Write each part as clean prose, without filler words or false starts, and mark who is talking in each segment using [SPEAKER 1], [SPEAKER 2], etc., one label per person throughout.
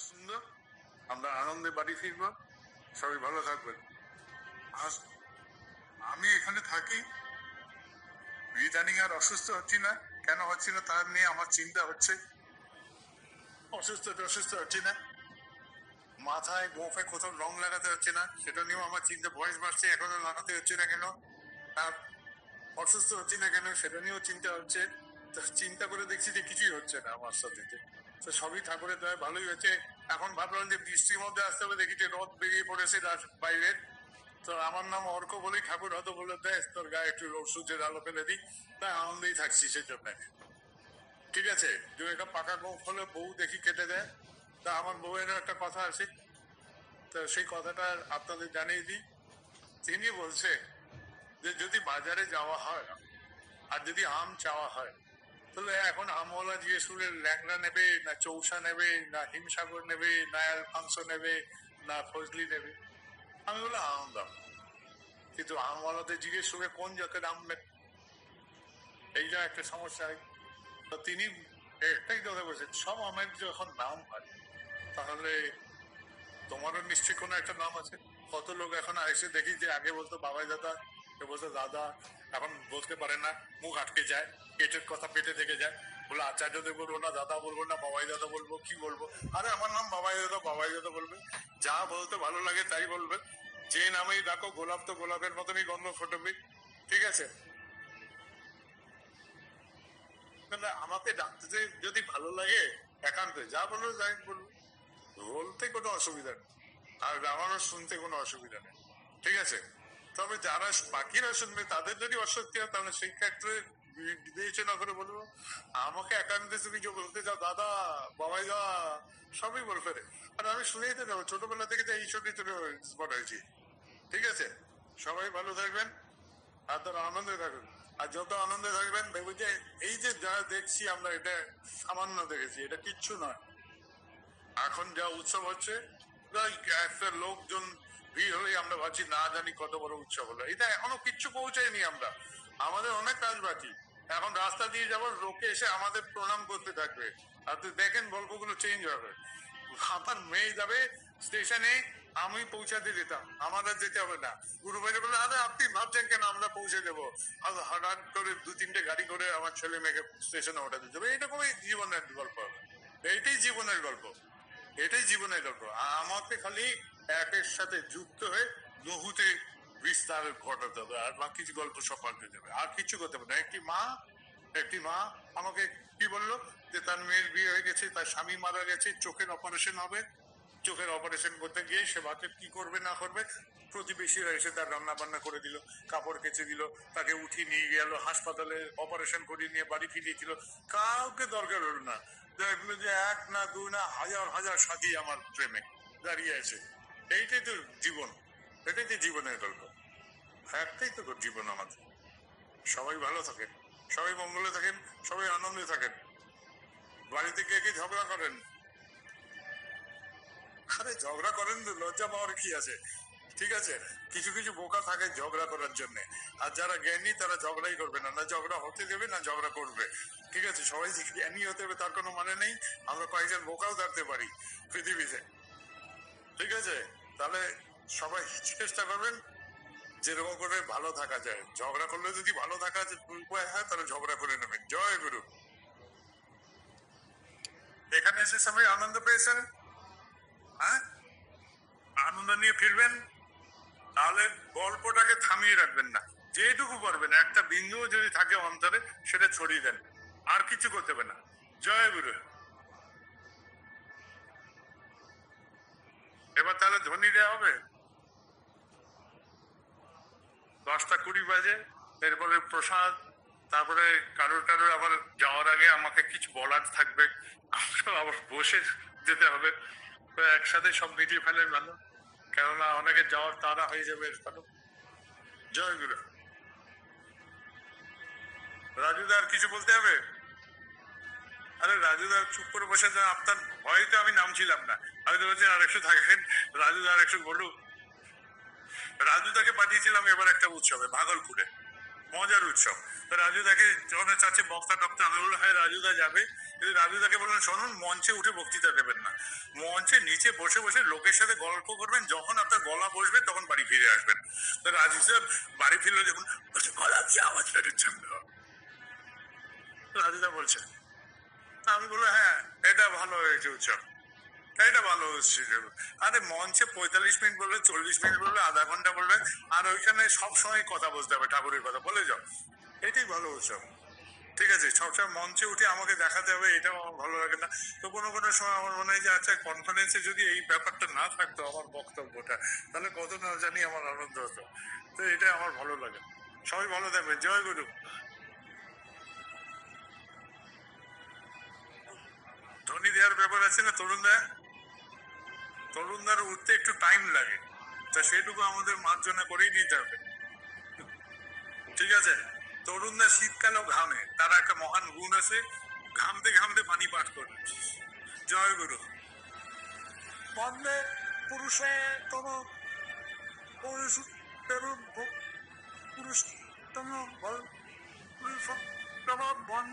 [SPEAKER 1] সুন্দর, আমরা আনন্দে বাড়ি ফিরবো। সবাই ভালো থাকবেন। আজ আমি এখানে থাকি, ইদানিং আর অসুস্থ হচ্ছি না। কেন হচ্ছি না তার নিয়ে আমার চিন্তা হচ্ছে। অসুস্থ হচ্ছি না, মাথায় গোফে কোথাও রং লাগাতে হচ্ছে না, সেটা নিয়েও আমার চিন্তা। বয়স বাড়ছে, এখনো লাগাতে হচ্ছে না কেন? আর অসুস্থ হচ্ছি না কেন, সেটা নিয়েও চিন্তা হচ্ছে। চিন্তা করে দেখছি যে কিছুই হচ্ছে না আমার সাথে। তো সবই ঠাকুরের দয়ায় ভালোই হয়েছে। এখন ভাবলাম যে বৃষ্টির মধ্যে আসতে হবে, দেখি যে রথ বেরিয়ে পড়েছে বাইরে। তো আমার নাম অর্ক বলেই ঠাকুর হয়তো বলে দেয় তোর গায়ে একটু সূর্যের আলো ফেলে দিই, তাই আনন্দেই থাকছি সেই জন্য। ঠিক আছে, যে একটা পাকা গোপ হলে বউ দেখি কেটে দেয়। তা আমার বউয়ের একটা কথা আছে, তো সেই কথাটা আপনাদের জানিয়ে দিই। তিনি বলছে যে যদি বাজারে যাওয়া হয় আর যদি আম চাওয়া হয়, তাহলে এখন আমওয়ালা জিজ্ঞেস করলে ল্যাংড়া নেবে না চৌসা নেবে না হিমসাগর নেবে না অ্যালফান্সো নেবে না ফজলি নেবে। আমি বললাম আম দাম। কিন্তু আমওয়ালাদের জিজ্ঞেস করে কোন জাতের আম নেবে, এইটা একটা সমস্যা হয়। তো তিনি একটাই কথা বলছেন, সব আমের যখন নাম হয় তাহলে তোমারও নিশ্চয়ই কোনো একটা নাম আছে। কত লোক এখন এসে দেখি যে আগে বলতো বাবাই দাদা, বলতো দাদা, এখন বলতে পারে না, মুখ আটকে যায়, পেটের কথা পেটে থেকে যায়। বলে আচার্যদের বলবো না, দাদা বলবো না, বাবাই দাদা বলবো, কি বলবো? আরে আমার নাম বাবাই দাদা বলবে। যা বলতে ভালো লাগে তাই বলবে। যে নামেই ডাকো, গোলাপ তো গোলাপের মতনই গন্ধ ফোটবে। ঠিক আছে, আমাকে ডাকতে যদি ভালো লাগে একান্তে যা বলবো যাই বলবো, বলতে কোনো অসুবিধা নেই, আর আমারও শুনতে কোনো অসুবিধা নেই। ঠিক আছে, তবে যারা বাকিরা শুনবে তাদের যদি অস্বস্তি হয়, তাহলে সেই ক্ষেত্রে বিবেচনা করে বলবো। আমাকে একান্তে তুমি যে বলতে যাও দাদা বাবাই দা, সবই বলবে রে। আর আমি শুনেই তো যাবো, ছোটবেলা থেকে যে এই সবই তোর স্পট হয়েছি। ঠিক আছে, সবাই ভালো থাকবেন আর তারা আনন্দে থাকবেন। আর যত আনন্দে থাকবেন দেখবো যে এই যে যা দেখছি আমরা, এটা সামান্য দেখেছি, এটা কিচ্ছু নয়। এখন যা উৎসব হচ্ছে, একটা লোকজন ভিড় হলে আমরা ভাবছি না জানি কত বড় উৎসব হলো। এটা এখনো কিচ্ছু পৌঁছায়নি, আমরা আমাদের অনেক কাজ বাকি। এখন রাস্তা দিয়ে যাবো, লোকে এসে আমাদের প্রণাম করতে থাকবে, আর দেখেন গল্পগুলো চেঞ্জ হবে। আমার মেয়ে যাবে স্টেশনে, আমি পৌঁছাতে যেতাম, আমার আর যেতে হবে না। গুরু ভাই বলে আরে আপনি ভাবছেন কেন, আমরা পৌঁছে দেবো। হঠাৎ করে 2-3টে গাড়ি করে আমার ছেলে মেয়েকে স্টেশনে ওঠাতে যাবে। এইরকমই জীবনের গল্প হবে, এইটাই জীবনের গল্প, এটাই জীবনের গল্প। আমাকে খালি একের সাথে যুক্ত হয়ে বহুতে বিস্তার ঘটাতে হবে, আর বাকি গল্প সব পাল্টে যাবে, আর কিছু করতে হবে না। একটি মা আমাকে কি বললো যে তার মেয়ের বিয়ে হয়ে গেছে, তার স্বামী মারা গেছে, চোখের অপারেশন হবে। চোখের অপারেশন করতে গিয়ে সে বাচ্চা কি করবে না করবে, প্রতিবেশীরা এসে তার রান্না বান্না করে দিল, কাপড় কেচে দিল, তাকে উঠিয়ে নিয়ে গেল হাসপাতালে, অপারেশন করিয়ে নিয়ে বাড়ি ফিরিয়ে দিল। কাউকে দরকার হলো না। দেখলো যে এক না দুই না হাজার হাজার সাথী আমার প্রেমে দাঁড়িয়ে আছে। এইটাই তো জীবন, এটাই তো জীবনের গল্প, একটাই তো জীবন আমাদের। সবাই ভালো থাকেন, সবাই মঙ্গলে থাকেন, সবাই আনন্দে থাকেন। বাড়িতে কে কে ঝগড়া করেন? আরে ঝগড়া করেন তো, লজ্জা পাওয়ার কি আছে? ঠিক আছে, কিছু কিছু বোকা থাকে ঝগড়া করার জন্য, আর যারা জ্ঞানী তারা ঝগড়াই করবে না, না ঝগড়া হতে দেবে না ঝগড়া করবে। ঠিক আছে, সবাই যে জ্ঞানী হতে হবে তার কোনো মানে নেই। আমরা কয়েকজন বোকাও থাকতে পারি পৃথিবীতে। ঠিক আছে, তাহলে সবাই চেষ্টা করবেন যেরকম করে ভালো থাকা যায়। ঝগড়া করলে যদি ভালো থাকা উপায় হয় তাহলে ঝগড়া করে নেবেন। জয় গুরু। এখানে এসে সবাই আনন্দ পেয়েছেন, হ্যাঁ, আনন্দ নিয়ে ফিরবেন। তাহলে গল্পটাকে থামিয়ে রাখবেন না, যেটুকু পারবেন একটা বিন্দুও যদি থাকে অন্তরে সেটা ছড়িয়ে দেন, আর কিছু করতে হবে না। জয় গুরু। এবার তাহলে ধ্বনি দেওয়া হবে 10টা 20 বাজে, এরপরে প্রসাদ, তারপরে কারোর কারোর আবার যাওয়ার আগে আমাকে কিছু বলার থাকবে, আবার বসে যেতে হবে। তো একসাথে সব মিটিয়ে ফেলে ভালো, কেননা অনেকে যাওয়ার তাড়া হয়ে যাবে। জয় গুরু। রাজুদার কিছু বলতে হবে? আরে রাজুদার চুপ করে বসে যায়, আপনার ভয়তে আমি নামছিলাম না। আমি তো বলছি আর একটু থাকেন, রাজুদা আর একটু বলুক। রাজুদাকে পাঠিয়েছিলাম এবার একটা উৎসবে ভাগলপুরে, মজার উৎসব। রাজুদাকে যখন চাচ্ছে বক্তা টক্তা, আমি বললাম হ্যাঁ রাজুদা যাবে, কিন্তু রাজুদাকে বললেন শোনুন, মঞ্চে উঠে বক্তৃতা দেবেন না, মঞ্চের নিচে বসে বসে লোকের সাথে গল্প করবেন, যখন আপনার গলা বসবে তখন বাড়ি ফিরে আসবেন। তো রাজীব স্যার বাড়ি ফিরলো যখন বলছে, গলা কি আওয়াজ বেরোচ্ছে? রাজুদা বলছে, আমি বললো হ্যাঁ এটা ভালো হয়েছে উৎসব, এটা ভালো হচ্ছে। আরে মঞ্চে 45 মিনিট বলবে, 40 মিনিট বলবে, আধা ঘন্টা বলবে, আর ওইখানে সবসময় কথা বলতে হবে, ঠাকুরের কথা বলে যাও, এটাই ভালো উৎসব। ঠিক আছে, সবসময় মঞ্চে উঠে আমাকে দেখাতে হবে, এটাও আমার ভালো লাগে না। তো কোনো কোনো সময় আমার মনে হয় যে আচ্ছা কনফারেন্সে যদি এই ব্যাপারটা না থাকতো, আমার বক্তব্যটা, তাহলে কত না জানি আমার আনন্দ হতো। তো এটা আমার ভালো লাগে। সবাই ভালো থাকবেন, জয় গুরু। ধ্বনি দেওয়ার ব্যাপার আছে না, তরুণদার উঠতে একটু টাইম লাগে, তা সেটুকু আমাদের মার্জনা করেই নিতে হবে। ঠিক আছে, তরুণদা শীতকালেও ঘামে, তার একটা মহান গুণ আছে, ঘামতে ঘামতে বাণী পাঠ করে। জয় গুরু। বন্দে পুরুষোত্তম পুরুষোত্তম বল পুরুষোত্তম বন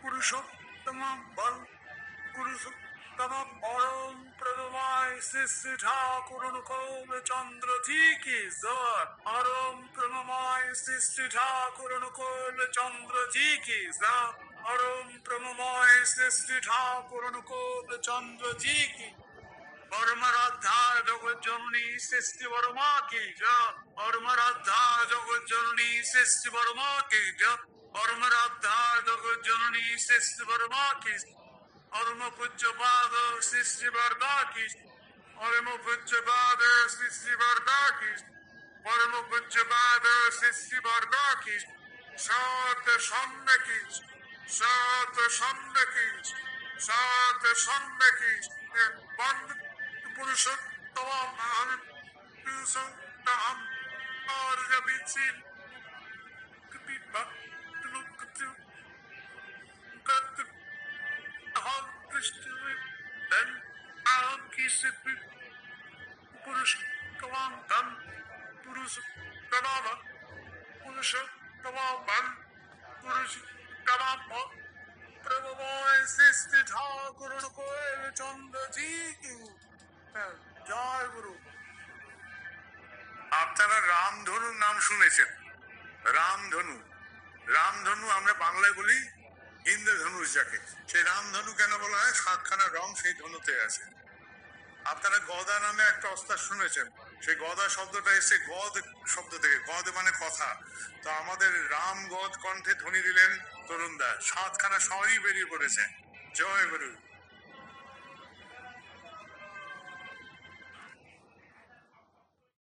[SPEAKER 1] পুরুষোত্তম বল পুরুষোত্তম পরম প্রদমায় শ্রী শ্রী ঠাকুর অনুকূল চন্দ্র জি কি জয়। পরম প্রদমায় শ্রী শ্রী ঠাকুর অনুকূল চন্দ্র জি কি জয়। পরম প্রদমায় শ্রী শ্রী ঠাকুর অনুকূল চন্দ্র জি কি। পরমারাধ্যা জগৎ জননী সৃষ্টি বর্মা কি জয়। পরমারাধ্যা জগৎ জননী সৃষ্টি বর্মা কি জয়। পরমারাধ্যা জগৎ জননী সৃষ্টি বর্মা কি। পরম পূজ্যপাদ সৃষ্টি বর্দা কি। পরম পূজ্যপাদ সৃষ্টি বর্দা কি। পরম পূজ্যপাদ সৃষ্টি বর্দা কি। সত সন্ন্যাকি সত সন্ন্যাকি সত সন্ন্যাকি বন্দ পুরুষোত্তম পুরুষোত্তম আর বিচিন কপিবা লুকতু কত হল কৃষ্ণ দেন আম কিসিত পুরুষোত্তম দম পুরুষোত্তম পুরুষোত্তম বল পুরুষোত্তম প্রভুময় সৃষ্টি ঠাকুর কোয়েল চন্দ্র জি কি জয় গুরু। আপনারা রামধনুর নাম শুনেছেন, রামধনু। রামধনু আমরা বাংলায় বলি ইন্দ্রধনুষ যাকে, সেই রামধনু কেন বলা হয়? 7খানা রং সেই ধনুতে আছে। আপনারা গদা নামে একটা অস্ত্র শুনেছেন, সেই গদা শব্দটা এসে গদ শব্দ থেকে, গদ মানে কথা। তো আমাদের রাম গদ কণ্ঠে ধ্বনি দিলেন তরুণদা, 7খানা স্বরই বেরিয়ে পড়েছে। জয় গুরু।